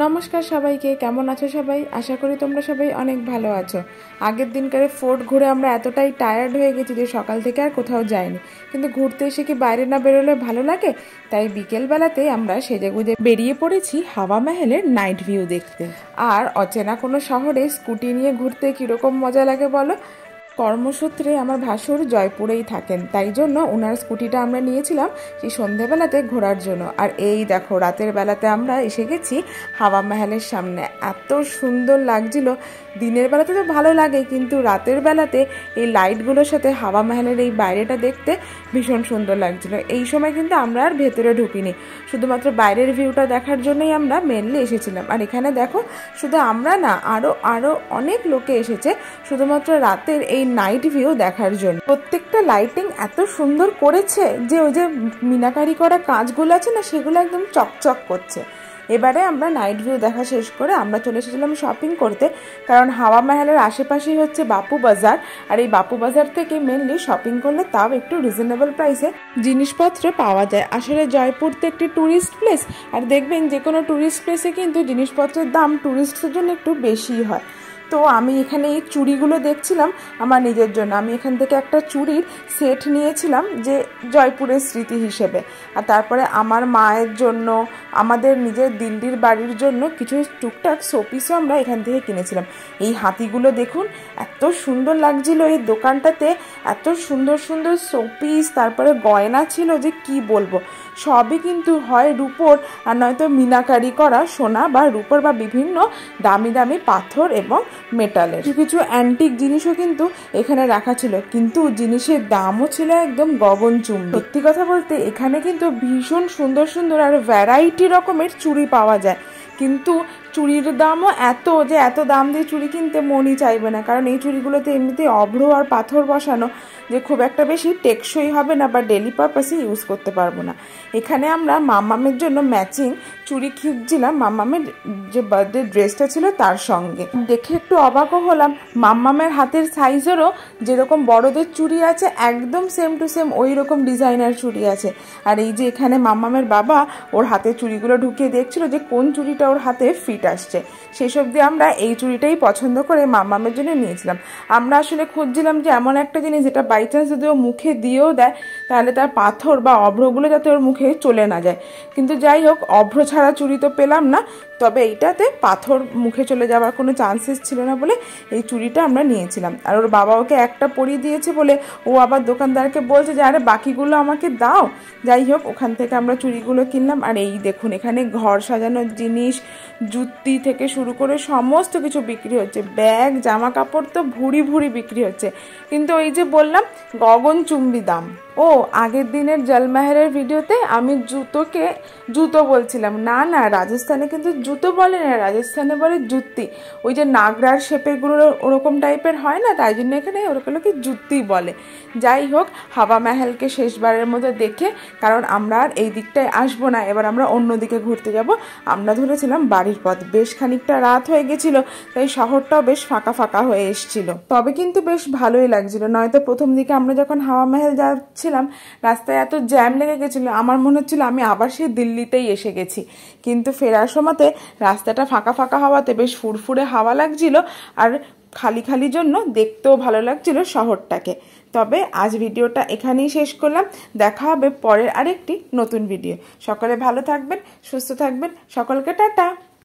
নমস্কার সবাইকে, কেমন আছো সবাই? আশা করি তোমরা সবাই অনেক ভালো আছো। আগের দিনকারে ফোর্ট ঘুরে আমরা এতটাই টায়ার্ড হয়ে গেছি যে সকাল থেকে আর কোথাও যাইনি, কিন্তু ঘুরতে এসে কি বাইরে না বেরোলে ভালো লাগে? তাই বিকেলবেলাতে আমরা সেজেগুজে বেরিয়ে পড়েছি হাওয়া মহলের নাইট ভিউ দেখতে। আর অচেনা কোনো শহরে স্কুটি নিয়ে ঘুরতে কীরকম মজা লাগে বলো? কর্মসূত্রে আমার ভাসুর জয়পুরেই থাকেন, তাই জন্য ওনার স্কুটিটা আমরা নিয়েছিলাম সেই সন্ধেবেলাতে ঘোরার জন্য। আর এই দেখো, রাতের বেলাতে আমরা এসে গেছি হাওয়া মহলের সামনে। এত সুন্দর লাগছিল। দিনের বেলাতে তো ভালো লাগে, কিন্তু রাতের বেলাতে এই লাইটগুলোর সাথে হাওয়া মহলের এই বাইরেটা দেখতে ভীষণ সুন্দর লাগছিল। এই সময় কিন্তু আমরা আর ভেতরে ঢুকিনি, শুধুমাত্র বাইরের ভিউটা দেখার জন্যই আমরা মেনলি এসেছিলাম। আর এখানে দেখো, শুধু আমরা না, আরও অনেক লোকে এসেছে শুধুমাত্র রাতের এই নাইট ভিউ দেখার জন্য। প্রত্যেকটা লাইটিং এত সুন্দর করেছে যে ওই যে মিনাকারি করা কাঁচগুলো আছে না, সেগুলো একদম চকচক করছে। এবারে আমরা নাইট ভিউ দেখা শেষ করে আমরা চলে এসেছিলাম শপিং করতে, কারণ হাওয়া মহলের আশেপাশেই হচ্ছে বাপু বাজার। আর এই বাপু বাজার থেকে মেনলি শপিং করলে তাও একটু রিজনেবল প্রাইসে জিনিসপত্র পাওয়া যায়। আসলে জয়পুর তো একটি ট্যুরিস্ট প্লেস, আর দেখবেন যে কোনো ট্যুরিস্ট প্লেসে কিন্তু জিনিসপত্রের দাম ট্যুরিস্টদের জন্য একটু বেশি হয়। তো আমি এখানে এই চুড়িগুলো দেখছিলাম আমার নিজের জন্য। আমি এখান থেকে একটা চুড়ির সেট নিয়েছিলাম যে জয়পুরের স্মৃতি হিসেবে। আর তারপরে আমার মায়ের জন্য, আমাদের নিজের দিল্লির বাড়ির জন্য কিছু টুকটাক শোপিসও আমরা এখান থেকে কিনেছিলাম। এই হাতিগুলো দেখুন, এত সুন্দর লাগছিল এই দোকানটাতে। এত সুন্দর সুন্দর শোপিস, তারপরে গয়না ছিল যে কি বলবো। সবই কিন্তু হয় রূপোর আর নয়তো মিনাকারি করা সোনা বা রূপোর বা বিভিন্ন দামি দামি পাথর এবং মেটালের কিছু অ্যান্টিক জিনিসও কিন্তু এখানে রাখা ছিল, কিন্তু জিনিসের দামও ছিল একদম গগনচুম্বী। সত্যি কথা বলতে এখানে কিন্তু ভীষণ সুন্দর সুন্দর আর ভ্যারাইটি রকমের চুড়ি পাওয়া যায়, কিন্তু চুড়ির দামও এত যে এত দাম দিয়ে চুড়ি কিনতে মনই চাইবে না, কারণ এই চুড়িগুলোতে এমনিতে অভ্র আর পাথর বসানো, যে খুব একটা বেশি টেকসই হবে না বা ডেলি পারপাসে ইউজ করতে পারবো না। এখানে আমরা মাম্মামের জন্য ম্যাচিং চুড়ি খুঁজছিলাম, মাম্মামের যে বার্থডে ড্রেসটা ছিল তার সঙ্গে। দেখে একটু অবাকও হলাম, মাম্মামের হাতের সাইজেরও যেরকম বড়দের চুড়ি আছে একদম সেম টু সেম ওই রকম ডিজাইনার চুড়ি আছে। আর এই যে এখানে মাম্মামের বাবা ওর হাতে চুড়িগুলো ঢুকিয়ে দেখছিল যে কোন চুড়িটা ওর হাতে ফিট আসছে। সেই সব দিয়ে আমরা এই চুড়িটাই পছন্দ করে মাম্মামের জন্য নিয়েছিলাম। আমরা আসলে খুঁজছিলাম যে এমন একটা জিনিস যেটা বাই চান্স যদি ও মুখে দিয়েও দেয় তাহলে তার পাথর বা অভ্রগুলো যাতে ওর মুখে চলে না যায়। কিন্তু যাই হোক, অভ্র ছাড়া চুড়ি তো পেলাম না, তবে এইটাতে পাথর মুখে চলে যাওয়ার কোনো চান্সেস ছিল না বলে এই চুড়িটা আমরা নিয়েছিলাম। আর ওর বাবা ওকে একটা পরিয়ে দিয়েছে বলে ও আবার দোকানদারকে বলছে যে আরে বাকিগুলো আমাকে দাও। যাই হোক, ওখান থেকে আমরা চুড়িগুলো কিনলাম। আর এই দেখুন, এখানে ঘর সাজানোর জিনিস, জুতি থেকে শুরু করে সমস্ত কিছু বিক্রি হচ্ছে। ব্যাগ, জামা কাপড় তো ভুরি ভুরি বিক্রি হচ্ছে, কিন্তু ওই যে বললাম গগনচুম্বী দাম। ও আগের দিনের জলমহলের ভিডিওতে আমি জুতো বলছিলাম, না না, রাজস্থানে কিন্তু জুতো বলে না, রাজস্থানে বলে জুতি। ওই যে নাগরার শেপেরগুলো ওরকম টাইপের হয় না, তাই জন্য এখানে ওরগুলোকে জুতি বলে। যাই হোক, হাওয়া মহলকে শেষবারের মতো দেখে, কারণ আমরা আর এই দিকটায় আসবো না, এবার আমরা অন্যদিকে ঘুরতে যাব। আমরা ধরেছিলাম বাড়ির পথ। বেশ খানিকটা রাত হয়ে গেছিল, তাই শহরটাও বেশ ফাঁকা ফাঁকা হয়ে এসছিল, তবে কিন্তু বেশ ভালোই লাগছিল। নয়তো প্রথম দিকে আমরা যখন হাওয়া মহল যাচ্ছিলাম রাস্তায় এত জ্যাম লেগে গেছিলো, আমার মনে হচ্ছিল আমি আবার সেই দিল্লিতেই এসে গেছি। কিন্তু ফেরার সময়তে রাস্তাটা ফাঁকা ফাঁকা হওয়াতে বেশ ফুরফুরে হাওয়া লাগছিল, আর খালি খালি জন্য দেখতেও ভালো লাগছিল শহরটাকে। তবে আজ ভিডিওটা এখানেই শেষ করলাম। দেখা হবে পরের আরেকটি নতুন ভিডিও। সকলে ভালো থাকবেন, সুস্থ থাকবেন, সকলকে টাটা।